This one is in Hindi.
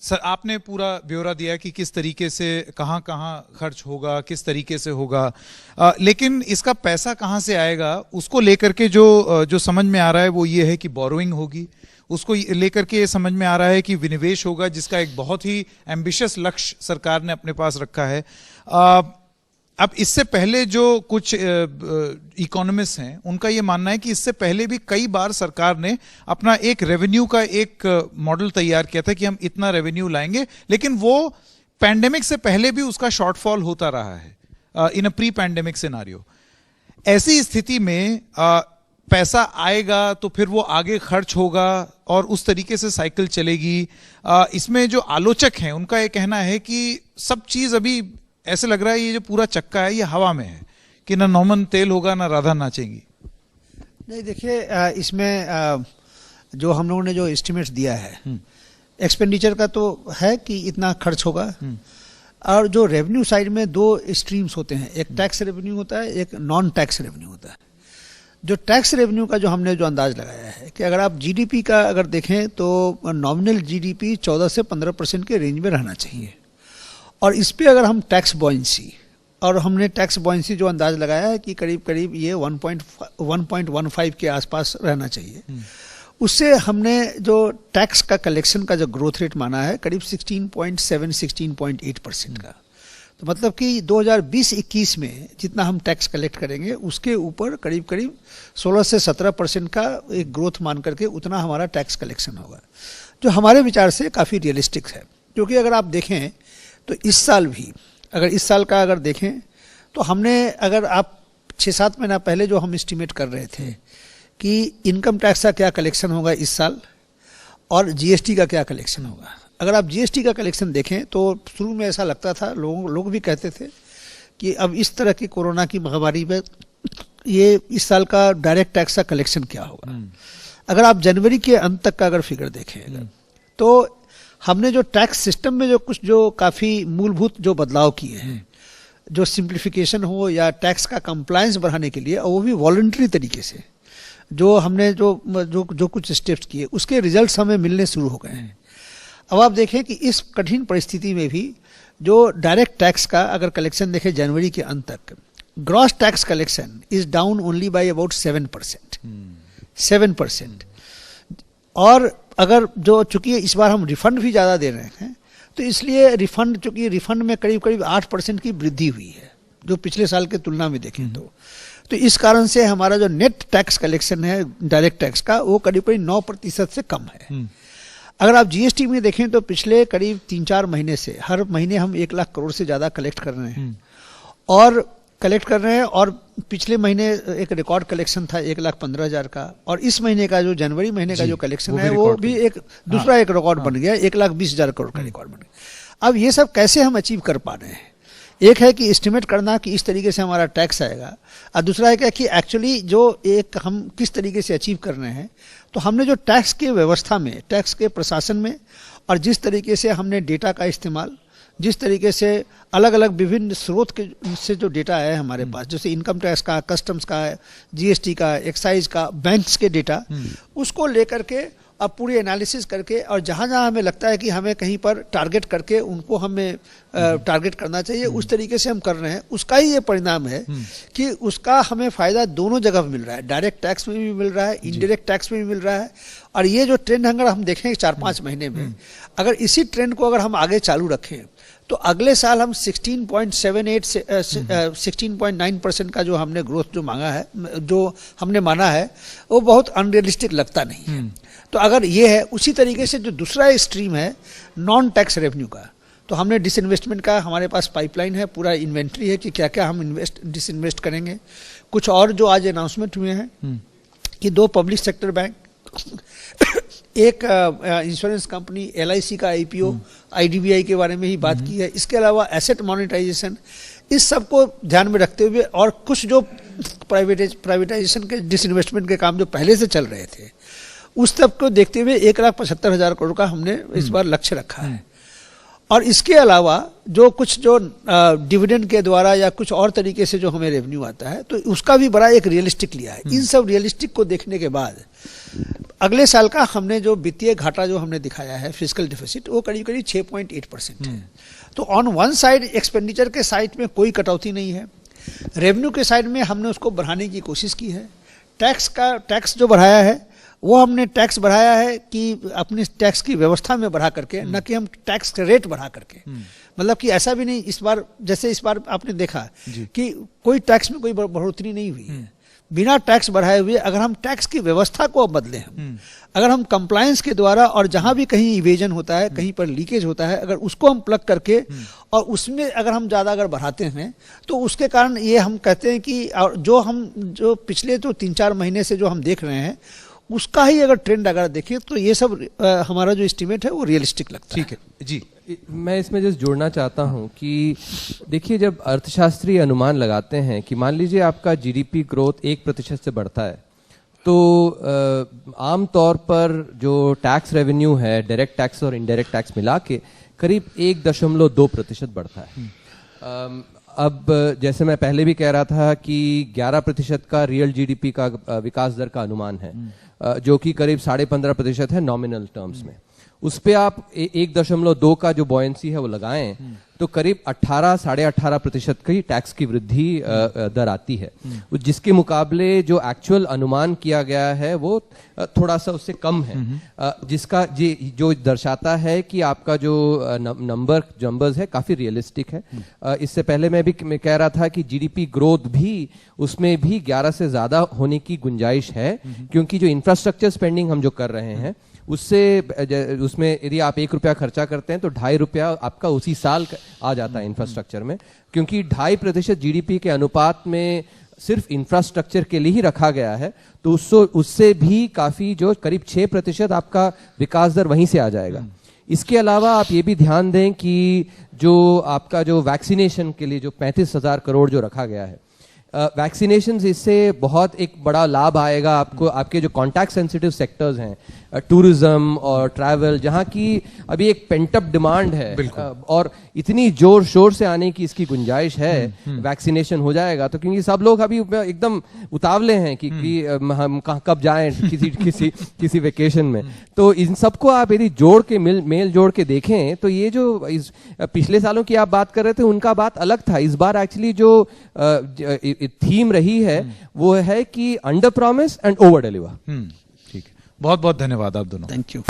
सर, आपने पूरा ब्यौरा दिया कि किस तरीके से कहाँ कहाँ खर्च होगा, किस तरीके से होगा, लेकिन इसका पैसा कहाँ से आएगा उसको लेकर के जो समझ में आ रहा है वो ये है कि बोरोइंग होगी। उसको लेकर के ये समझ में आ रहा है कि विनिवेश होगा, जिसका एक बहुत ही एम्बिशियस लक्ष्य सरकार ने अपने पास रखा है। अब इससे पहले जो कुछ इकोनॉमिस्ट हैं उनका ये मानना है कि इससे पहले भी कई बार सरकार ने अपना एक रेवेन्यू का एक मॉडल तैयार किया था कि हम इतना रेवेन्यू लाएंगे, लेकिन वो पैंडेमिक से पहले भी उसका शॉर्टफॉल होता रहा है इन अ प्री पैंडेमिक सिनारियो। ऐसी स्थिति में पैसा आएगा तो फिर वो आगे खर्च होगा और उस तरीके से साइकिल चलेगी। इसमें जो आलोचक हैं उनका ये कहना है कि सब चीज अभी ऐसे लग रहा है ये जो पूरा चक्का है ये हवा में है, कि ना नॉमन तेल होगा ना राधा नाचेंगी। नहीं, देखिए इसमें जो हम लोगों ने जो एस्टिमेट्स दिया है एक्सपेंडिचर का तो है कि इतना खर्च होगा, और जो रेवेन्यू साइड में दो स्ट्रीम्स होते हैं, एक टैक्स रेवेन्यू होता है, एक नॉन टैक्स रेवेन्यू होता है। जो टैक्स रेवेन्यू का जो हमने जो अंदाज लगाया है कि अगर आप जीडीपी का अगर देखें तो नॉमिनल जीडीपी 14 से 15% के रेंज में रहना चाहिए, और इस पे अगर हम टैक्स बॉयंसी, और हमने टैक्स बॉयंसी जो अंदाज लगाया है कि करीब करीब ये 1.15 के आसपास रहना चाहिए, उससे हमने जो टैक्स का कलेक्शन का जो ग्रोथ रेट माना है करीब 16.8% का। तो मतलब कि 2020-21 में जितना हम टैक्स कलेक्ट करेंगे उसके ऊपर करीब करीब 16 से 17% का एक ग्रोथ मान करके उतना हमारा टैक्स कलेक्शन होगा, जो हमारे विचार से काफ़ी रियलिस्टिक है। क्योंकि अगर आप देखें तो इस साल भी, अगर इस साल का अगर देखें तो हमने, अगर आप 6-7 महीना पहले जो हम एस्टिमेट कर रहे थे कि इनकम टैक्स का क्या कलेक्शन होगा इस साल और जीएसटी का क्या कलेक्शन होगा, अगर आप जीएसटी का कलेक्शन देखें तो शुरू में ऐसा लगता था, लोग भी कहते थे कि अब इस तरह की कोरोना की महामारी में ये इस साल का डायरेक्ट टैक्स का कलेक्शन क्या होगा। अगर आप जनवरी के अंत तक का अगर फिगर देखें अगर, तो हमने जो टैक्स सिस्टम में जो काफ़ी मूलभूत जो बदलाव किए हैं, जो सिंप्लीफिकेशन हो या टैक्स का कंप्लायंस बढ़ाने के लिए, और वो भी वॉलंटरी तरीके से जो हमने जो कुछ स्टेप्स किए उसके रिजल्ट्स हमें मिलने शुरू हो गए हैं। अब आप देखें कि इस कठिन परिस्थिति में भी जो डायरेक्ट टैक्स का अगर कलेक्शन देखें जनवरी के अंत तक, gross tax collection is down only by about 7%। और अगर जो चूंकि इस बार हम रिफंड भी ज़्यादा दे रहे हैं तो इसलिए चूंकि रिफंड में करीब करीब 8% की वृद्धि हुई है जो पिछले साल के तुलना में देखें तो इस कारण से हमारा जो नेट टैक्स कलेक्शन है डायरेक्ट टैक्स का वो करीब करीब 9% से कम है। अगर आप जीएसटी में देखें तो पिछले करीब 3-4 महीने से हर महीने हम 1 लाख करोड़ से ज़्यादा कलेक्ट कर रहे हैं, और पिछले महीने एक रिकॉर्ड कलेक्शन था 1,15,000 का, और इस महीने का जो जनवरी महीने का जो कलेक्शन है वो भी एक दूसरा एक रिकॉर्ड बन गया, 1,20,000 करोड़ का रिकॉर्ड बन गया। अब ये सब कैसे हम अचीव कर पा रहे हैं? एक है कि एस्टिमेट करना कि इस तरीके से हमारा टैक्स आएगा, और दूसरा है कि एक्चुअली जो एक हम किस तरीके से अचीव कर रहे हैं। तो हमने जो टैक्स के व्यवस्था में, टैक्स के प्रशासन में, और जिस तरीके से हमने डेटा का इस्तेमाल, जिस तरीके से अलग अलग विभिन्न स्रोत के से जो डेटा है हमारे पास, जैसे इनकम टैक्स का, कस्टम्स का, जीएसटी का, एक्साइज का, बैंक्स के डेटा, उसको लेकर के अब पूरी एनालिसिस करके, और जहाँ जहाँ हमें लगता है कि हमें कहीं पर टारगेट करके उनको हमें टारगेट करना चाहिए, उस तरीके से हम कर रहे हैं। उसका ही ये परिणाम है कि उसका हमें फ़ायदा दोनों जगह मिल रहा है, डायरेक्ट टैक्स में भी मिल रहा है, इनडायरेक्ट टैक्स में भी मिल रहा है। और ये जो ट्रेंड अगर हम देखें 4-5 महीने में, अगर इसी ट्रेंड को अगर हम आगे चालू रखें तो अगले साल हम 16.78 से 16.9% का जो हमने ग्रोथ जो मांगा है, जो हमने माना है, वो बहुत अनरियलिस्टिक लगता नहीं है। तो अगर ये है, उसी तरीके से जो दूसरा स्ट्रीम है नॉन टैक्स रेवेन्यू का, तो हमने डिसइन्वेस्टमेंट का, हमारे पास पाइपलाइन है, पूरा इन्वेंट्री है कि क्या क्या हम डिसइन्वेस्ट करेंगे। कुछ और जो आज अनाउंसमेंट हुए हैं कि 2 पब्लिक सेक्टर बैंक, एक इंश्योरेंस कंपनी LIC का IPO, IDBI के बारे में ही बात की है। इसके अलावा एसेट मोनेटाइजेशन, इस सब को ध्यान में रखते हुए, और कुछ जो प्राइवेटाइजेशन के, डिसइन्वेस्टमेंट के काम जो पहले से चल रहे थे, उस सब को देखते हुए 1,75,000 करोड़ का हमने इस बार लक्ष्य रखा है। और इसके अलावा जो कुछ जो डिविडेंड के द्वारा या कुछ और तरीके से जो हमें रेवेन्यू आता है, तो उसका भी बड़ा एक रियलिस्टिक लिया है। इन सब रियलिस्टिक को देखने के बाद अगले साल का हमने जो वित्तीय घाटा जो हमने दिखाया है फिजिकल डिफिसिट, वो करीब करीब 6.8% है। तो ऑन वन साइड एक्सपेंडिचर के साइड में कोई कटौती नहीं है, रेवेन्यू के साइड में हमने उसको बढ़ाने की कोशिश की है। टैक्स जो बढ़ाया है वो हमने टैक्स बढ़ाया है कि अपनी टैक्स की व्यवस्था में बढ़ा करके, न कि हम टैक्स का रेट बढ़ा करके। मतलब कि ऐसा भी नहीं, इस बार जैसे इस बार आपने देखा कि कोई टैक्स में कोई बढ़ोतरी नहीं हुई है। बिना टैक्स बढ़ाए हुए अगर हम टैक्स की व्यवस्था को बदलें, हम अगर हम कंप्लायंस के द्वारा और जहां भी कहीं इवेजन होता है, कहीं पर लीकेज होता है, अगर उसको हम प्लग करके और उसमें अगर हम ज़्यादा अगर बढ़ाते हैं तो उसके कारण ये हम कहते हैं कि जो पिछले तो 3-4 महीने से जो हम देख रहे हैं उसका ही अगर ट्रेंड अगर देखें तो ये सब हमारा जो एस्टिमेट है वो रियलिस्टिक लगता है। ठीक है जी। मैं इसमें जस्ट जोड़ना चाहता हूं कि देखिए, जब अर्थशास्त्री अनुमान लगाते हैं कि मान लीजिए आपका जीडीपी ग्रोथ 1% से बढ़ता है, तो आमतौर पर जो टैक्स रेवेन्यू है, डायरेक्ट टैक्स और इनडायरेक्ट टैक्स मिला के करीब 1.2% बढ़ता है। अब जैसे मैं पहले भी कह रहा था कि 11% का रियल जीडीपी का विकास दर का अनुमान है, जो कि करीब 15.5% है नॉमिनल टर्म्स में। उस पे आप 1.2 का जो बॉयंसी है वो लगाएं तो करीब 18-18.5% की टैक्स की वृद्धि दर आती है, जिसके मुकाबले जो एक्चुअल अनुमान किया गया है वो थोड़ा सा उससे कम है, जिसका जो दर्शाता है कि आपका जो नंबर्स है काफी रियलिस्टिक है। इससे पहले मैं कह रहा था कि जीडीपी ग्रोथ भी उसमें भी 11 से ज्यादा होने की गुंजाइश है, क्योंकि जो इंफ्रास्ट्रक्चर स्पेंडिंग हम जो कर रहे हैं उसमें यदि आप 1 रुपया खर्चा करते हैं तो 2.5 रुपया आपका उसी साल आ जाता है इंफ्रास्ट्रक्चर में, क्योंकि 2.5% जीडीपी के अनुपात में सिर्फ इंफ्रास्ट्रक्चर के लिए ही रखा गया है, तो उससे भी काफी जो करीब 6% आपका विकास दर वहीं से आ जाएगा। इसके अलावा आप ये भी ध्यान दें कि जो आपका जो वैक्सीनेशन के लिए जो 35,000 करोड़ जो रखा गया है, वैक्सीनेशन इससे बहुत एक बड़ा लाभ आएगा आपको, आपके जो कॉन्टैक्ट सेंसिटिव सेक्टर्स हैं, टूरिज्म और ट्रैवल, जहां की अभी एक पेंटअप डिमांड है और इतनी जोर शोर से आने की इसकी गुंजाइश है। वैक्सीनेशन हो जाएगा तो, क्योंकि सब लोग अभी एकदम उतावले हैं कि हम कब जाएं किसी वेकेशन में, तो इन सबको आप यदि जोड़ के मेल जोड़ के देखें तो ये जो पिछले सालों की आप बात कर रहे थे उनका बात अलग था। इस बार एक्चुअली जो थीम रही है वो है कि under promise and over deliver. ठीक है, बहुत बहुत धन्यवाद आप दोनों। Thank you.